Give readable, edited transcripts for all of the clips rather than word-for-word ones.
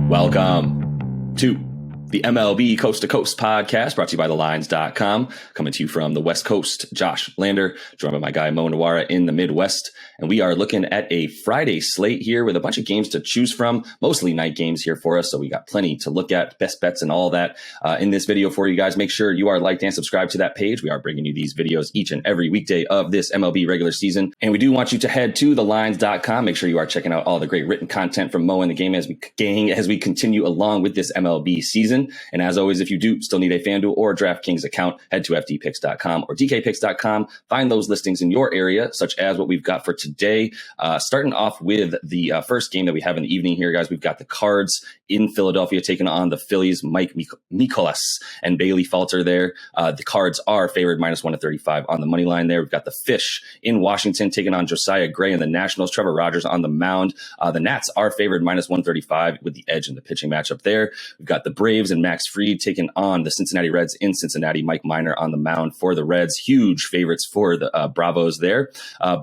Welcome to the MLB Coast to Coast podcast, brought to you by thelines.com. Coming to you from the West Coast, Josh Lander, joined by my guy Mo Nawara in the Midwest. And we are looking at a Friday slate here with a bunch of games to choose from, mostly night games here for us. So we got plenty to look at, best bets and all that in this video for you guys. Make sure you are liked and subscribed to that page. We are bringing you these videos each and every weekday of this MLB regular season. And we do want you to head to thelines.com. Make sure you are checking out all the great written content from Mo and the game as we continue along with this MLB season. And as always, if you do still need a FanDuel or DraftKings account, head to FDPicks.com or DKPicks.com. Find those listings in your area, such as what we've got for today. Starting off with the first game that we have in the evening here, guys, we've got the Cards in Philadelphia taking on the Phillies. Mike Mikolas and Bailey Falter there. The Cards are favored -135 on the money line there. We've got the Fish in Washington taking on Josiah Gray and the Nationals. Trevor Rogers on the mound. The Nats are favored -135 with the edge in the pitching matchup there. We've got the Braves and Max Fried taking on the Cincinnati Reds in Cincinnati. Mike Minor on the mound for the Reds. Huge favorites for the Bravos there.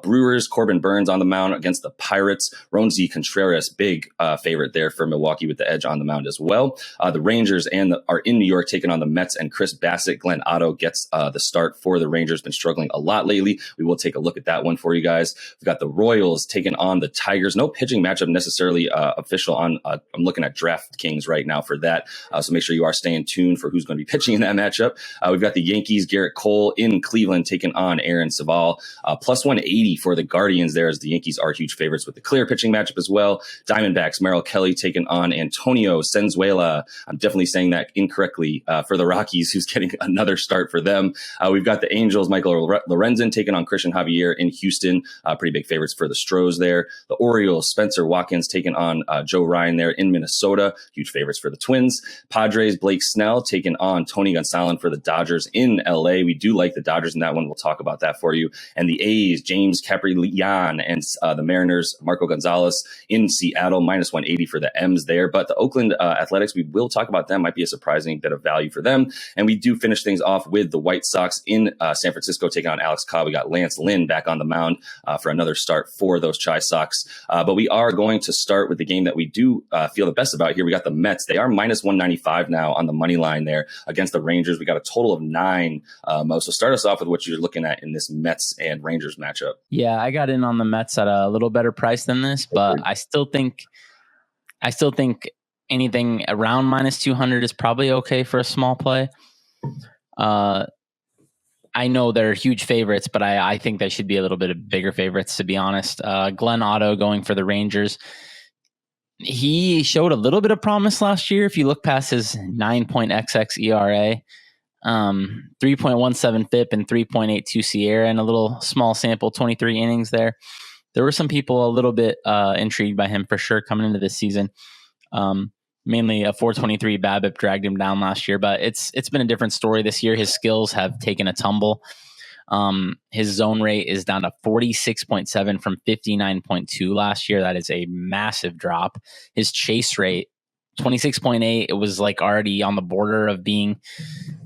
Brewers, Corbin Burns on the mound against the Pirates. Ronzi Contreras, big favorite there for Milwaukee with the edge on the mound as well. The Rangers are in New York taking on the Mets and Chris Bassett. Glenn Otto gets the start for the Rangers. Been struggling a lot lately. We will take a look at that one for you guys. We've got the Royals taking on the Tigers. No pitching matchup necessarily official on. I'm looking at DraftKings right now for that. So make sure you are staying tuned for who's going to be pitching in that matchup. We've got the Yankees, Garrett Cole in Cleveland taking on Aaron Saval. +180 for the Guardians there, as the Yankees are huge favorites with the clear pitching matchup as well. Diamondbacks, Merrill Kelly taking on Antonio Senzuela. I'm definitely saying that incorrectly for the Rockies, who's getting another start for them. We've got the Angels, Michael Lorenzen taking on Christian Javier in Houston. Pretty big favorites for the Stros there. The Orioles, Spencer Watkins taking on Joe Ryan there in Minnesota. Huge favorites for the Twins. Padres, Blake Snell taking on Tony Gonsolin for the Dodgers in LA. We do like the Dodgers in that one. We'll talk about that for you. And the A's, James Caprileon and the Mariners, Marco Gonzalez in Seattle, -180 for the M's there. But the Oakland Athletics, we will talk about them. Might be a surprising bit of value for them. And we do finish things off with the White Sox in San Francisco taking on Alex Cobb. We got Lance Lynn back on the mound for another start for those Chi Sox. But we are going to start with the game that we do feel the best about here. We got the Mets. They are -195 now on the money line there against the Rangers. We got a total of 9. Mo, so start us off with what you're looking at in this Mets and Rangers matchup. Yeah, I got in on the Mets at a little better price than this, but I still think anything around -200 is probably okay for a small play. I know they're huge favorites, but I think they should be a little bit of bigger favorites, to be honest. Glenn Otto going for the Rangers. He showed a little bit of promise last year. If you look past his 9.XX ERA, 3.17 FIP and 3.82 SIERA, and a little small sample, 23 innings there. There were some people a little bit intrigued by him for sure coming into this season. Mainly a 423 BABIP dragged him down last year, but it's been a different story this year. His skills have taken a tumble. His zone rate is down to 46.7 from 59.2 last year. That is a massive drop. His chase rate, 26.8. It was like already on the border of being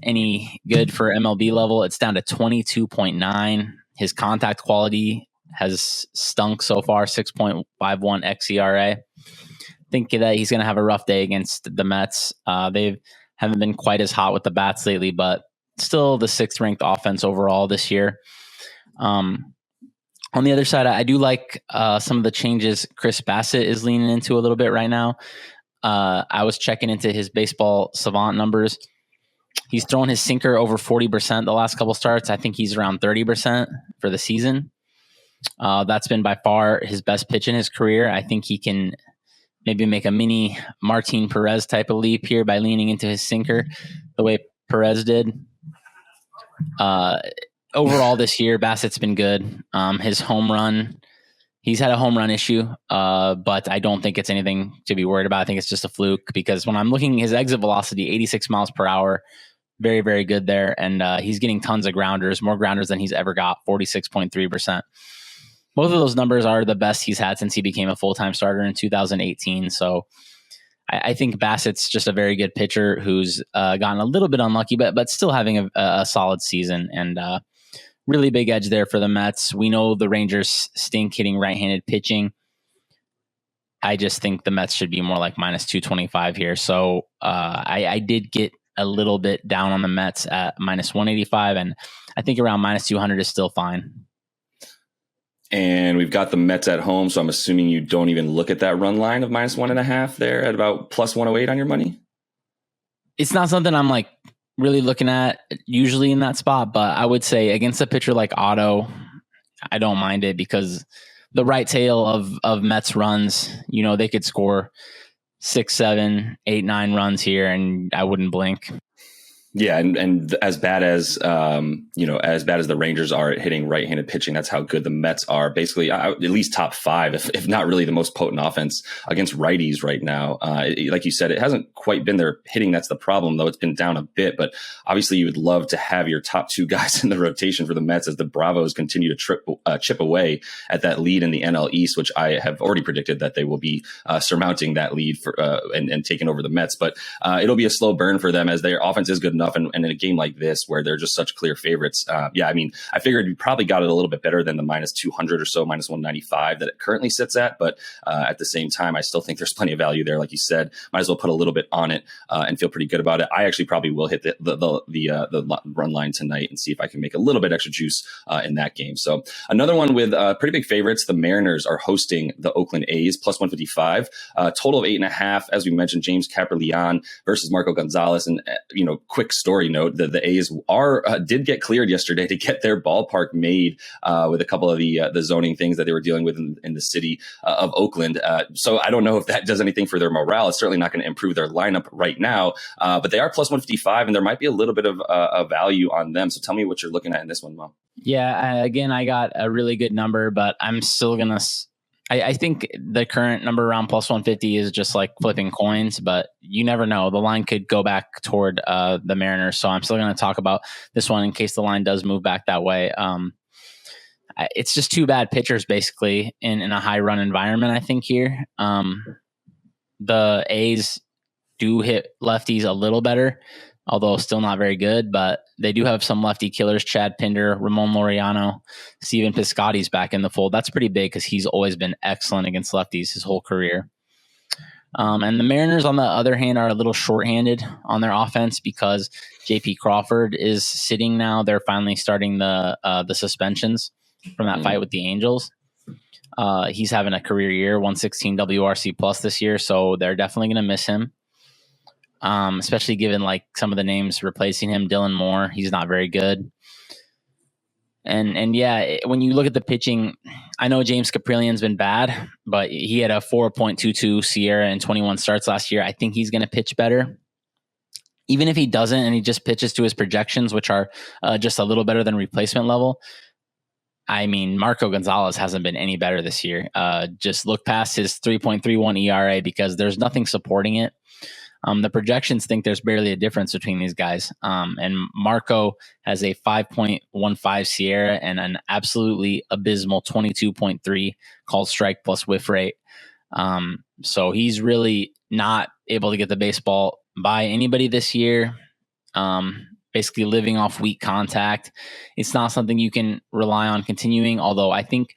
any good for MLB level. It's down to 22.9. His contact quality has stunk so far, 6.51 xERA. Think that he's going to have a rough day against the Mets. They haven't been quite as hot with the bats lately, but still the 6th ranked offense overall this year. On the other side, I do like some of the changes Chris Bassett is leaning into a little bit right now. I was checking into his baseball savant numbers. He's thrown his sinker over 40% the last couple starts. I think he's around 30% for the season. That's been by far his best pitch in his career. I think he can maybe make a mini Martin Perez type of leap here by leaning into his sinker the way Perez did. Overall this year, Bassett's been good. His home run, he's had a home run issue, but I don't think it's anything to be worried about. I think it's just a fluke, because when I'm looking, his exit velocity, 86 miles per hour, very, very good there. And he's getting tons of grounders, more grounders than he's ever got, 46.3%. Both of those numbers are the best he's had since he became a full-time starter in 2018. So I think Bassett's just a very good pitcher who's gotten a little bit unlucky, but still having a solid season, and really big edge there for the Mets. We know the Rangers stink hitting right-handed pitching. I just think the Mets should be more like minus 225 here. So I did get a little bit down on the Mets at minus 185, and I think around minus 200 is still fine. And we've got the Mets at home, so I'm assuming you don't even look at that run line of minus 1.5 there at about plus 108 on your money. It's not something I'm like really looking at usually in that spot, but I would say against a pitcher like Otto, I don't mind it because the right tail of Mets runs, they could score 6, 7, 8, 9 runs here, and I wouldn't blink. Yeah, and as bad as as bad as the Rangers are at hitting right-handed pitching, that's how good the Mets are. Basically, at least top 5, if not really the most potent offense against righties right now. Like you said, it hasn't quite been their hitting that's the problem, though. It's been down a bit, but obviously you would love to have your top 2 guys in the rotation for the Mets as the Bravos continue to chip away at that lead in the NL East, which I have already predicted that they will be surmounting that lead for and taking over the Mets. But it'll be a slow burn for them as their offense is good enough. And in a game like this, where they're just such clear favorites, I figured you probably got it a little bit better than the minus 200 or so, minus 195 that it currently sits at. But at the same time, I still think there's plenty of value there. Like you said, might as well put a little bit on it and feel pretty good about it. I actually probably will hit the run line tonight and see if I can make a little bit extra juice in that game. So another one with pretty big favorites. The Mariners are hosting the Oakland A's plus 155, total of 8.5. As we mentioned, James Kaprielian versus Marco Gonzalez. And, quick story note that the A's did get cleared yesterday to get their ballpark made with a couple of the zoning things that they were dealing with in the city of Oakland. So I don't know if that does anything for their morale. It's certainly not going to improve their lineup right now, but they are plus 155, and there might be a little bit of a value on them. So tell me what you're looking at in this one, Mo. Yeah, again, I got a really good number, but I'm still going to... I think the current number around plus 150 is just like flipping coins, but you never know. The line could go back toward the Mariners. So I'm still going to talk about this one in case the line does move back that way. It's just 2 bad pitchers basically in a high run environment, I think here. The A's do hit lefties a little better, although still not very good, but they do have some lefty killers. Chad Pinder, Ramon Laureano, Steven Piscotty's back in the fold. That's pretty big because he's always been excellent against lefties his whole career. And the Mariners, on the other hand, are a little shorthanded on their offense because J.P. Crawford is sitting now. They're finally starting the suspensions from that fight with the Angels. He's having a career year, 116 WRC plus this year, so they're definitely going to miss him. Especially given like some of the names replacing him. Dylan Moore, he's not very good. And yeah, when you look at the pitching, I know James Kaprielian's been bad, but he had a 4.22 Sierra in 21 starts last year. I think he's going to pitch better. Even if he doesn't and he just pitches to his projections, which are just a little better than replacement level. I mean, Marco Gonzalez hasn't been any better this year. Just look past his 3.31 ERA because there's nothing supporting it. The projections think there's barely a difference between these guys. And Marco has a 5.15 Sierra and an absolutely abysmal 22.3 called strike plus whiff rate. So he's really not able to get the baseball by anybody this year. Basically living off weak contact. It's not something you can rely on continuing, although I think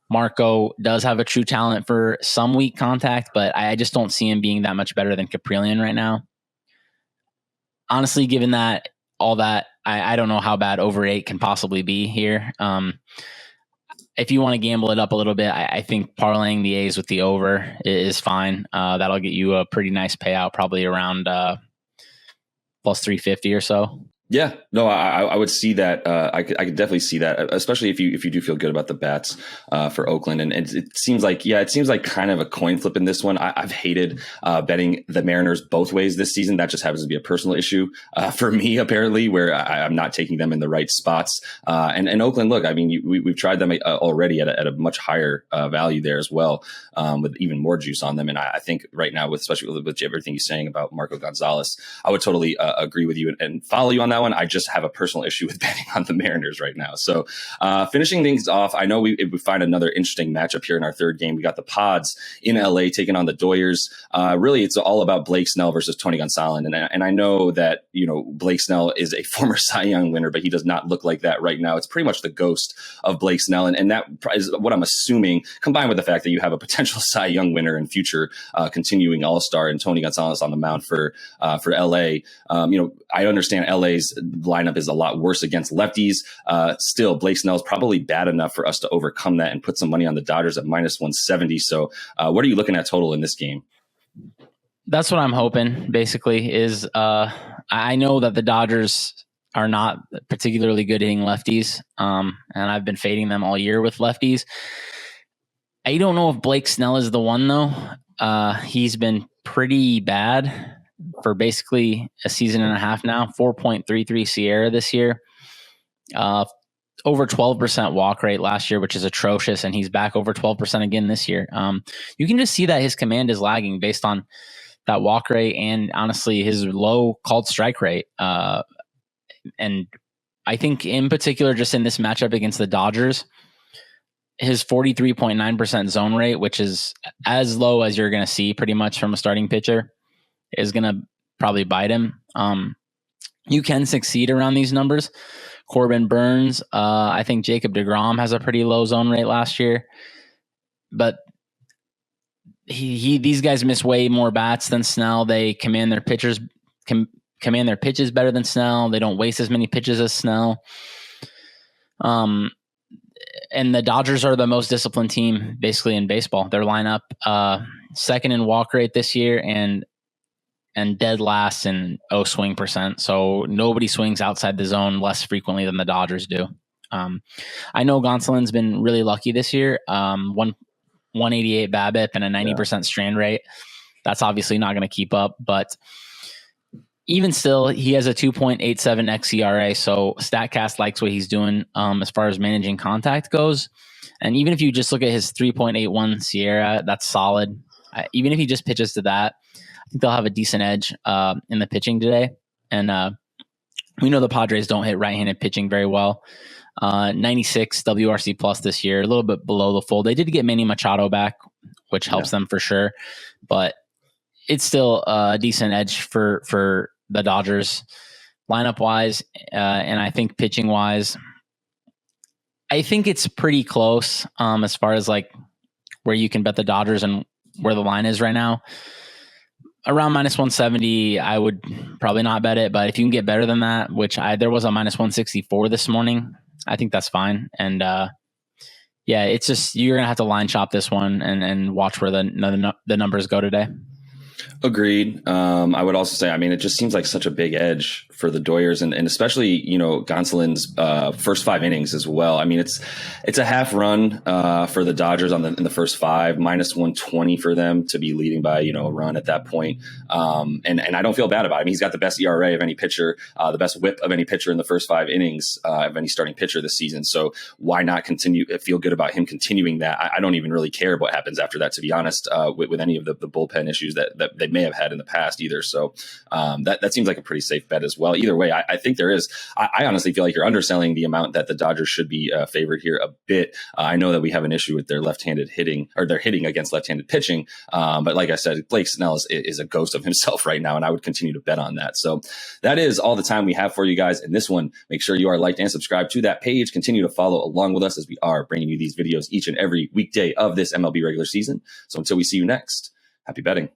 Marco does have a true talent for some weak contact, but I just don't see him being that much better than Kaprielian right now. Honestly, given that all that, I don't know how bad over 8 can possibly be here. If you want to gamble it up a little bit, I think parlaying the A's with the over is fine. That'll get you a pretty nice payout, probably around plus 350 or so. Yeah, no, I would see that. I could definitely see that, especially if you do feel good about the bats for Oakland. And it seems like kind of a coin flip in this one. I've hated betting the Mariners both ways this season. That just happens to be a personal issue for me, apparently, where I'm not taking them in the right spots. And Oakland, look, I mean, we've tried them already at a much higher value there as well, with even more juice on them. And I think right now, especially with everything you're saying about Marco Gonzalez, I would totally agree with you and follow you on that that one. I just have a personal issue with betting on the Mariners right now. So finishing things off, I know we find another interesting matchup here in our third game. We got the Pods in LA taking on the Doyers. Really, it's all about Blake Snell versus Tony Gonsolin. And I know that, Blake Snell is a former Cy Young winner, but he does not look like that right now. It's pretty much the ghost of Blake Snell. And that is what I'm assuming, combined with the fact that you have a potential Cy Young winner and future continuing All-Star and Tony Gonzalez on the mound for LA. I understand LA's lineup is a lot worse against lefties. Still, Blake Snell is probably bad enough for us to overcome that and put some money on the Dodgers at -170. So what are you looking at total in this game? That's what I'm hoping, basically, is I know that the Dodgers are not particularly good hitting lefties, and I've been fading them all year with lefties. I don't know if Blake Snell is the one, though. He's been pretty bad for basically a season and a half now. 4.33 Sierra this year. Over 12% walk rate last year, which is atrocious, and he's back over 12% again this year. You can just see that his command is lagging based on that walk rate and, honestly, his low called strike rate. And I think in particular, just in this matchup against the Dodgers, his 43.9% zone rate, which is as low as you're going to see pretty much from a starting pitcher, is going to probably bite him. You can succeed around these numbers. Corbin Burns, I think Jacob deGrom has a pretty low zone rate last year, but these guys miss way more bats than Snell. They command their pitches better than Snell. They don't waste as many pitches as Snell. And the Dodgers are the most disciplined team basically in baseball. Their lineup second in walk rate this year and dead last in swing percent. So nobody swings outside the zone less frequently than the Dodgers do. I know Gonsolin's been really lucky this year. 188 BABIP and a 90% strand rate. That's obviously not going to keep up, but even still, he has a 2.87 xERA. So StatCast likes what he's doing as far as managing contact goes. And even if you just look at his 3.81 Sierra, that's solid. Even if he just pitches to that, I think they'll have a decent edge in the pitching today. And we know the Padres don't hit right-handed pitching very well. 96 WRC plus this year, a little bit below the fold. They did get Manny Machado back, which helps them for sure, but it's still a decent edge for the Dodgers lineup wise. And I think pitching wise, I think it's pretty close as far as like where you can bet the Dodgers and where the line is right now. Around -170, I would probably not bet it, but if you can get better than that, which there was a -164 this morning, I think that's fine. And it's just you're gonna have to line chop this one and watch where the numbers go today. Agreed. I would also say, it just seems like such a big edge for the Doyers and especially, Gonsolin's first 5 innings as well. It's a half run for the Dodgers in the first 5, -120 for them to be leading by, a run at that point. And I don't feel bad about it. He's got the best ERA of any pitcher, the best whip of any pitcher in the first 5 innings of any starting pitcher this season. So why not feel good about him continuing that? I don't even really care what happens after that, to be honest, with any of the bullpen issues that they may have had in the past either. So that seems like a pretty safe bet as well. Either way, I think there is. I honestly feel like you're underselling the amount that the Dodgers should be favored here a bit. I know that we have an issue with their left-handed hitting, or they're hitting against left-handed pitching. But like I said, Blake Snell is a ghost of himself right now, and I would continue to bet on that. So that is all the time we have for you guys in this one. Make sure you are liked and subscribed to that page. Continue to follow along with us as we are bringing you these videos each and every weekday of this MLB regular season. So until we see you next, happy betting.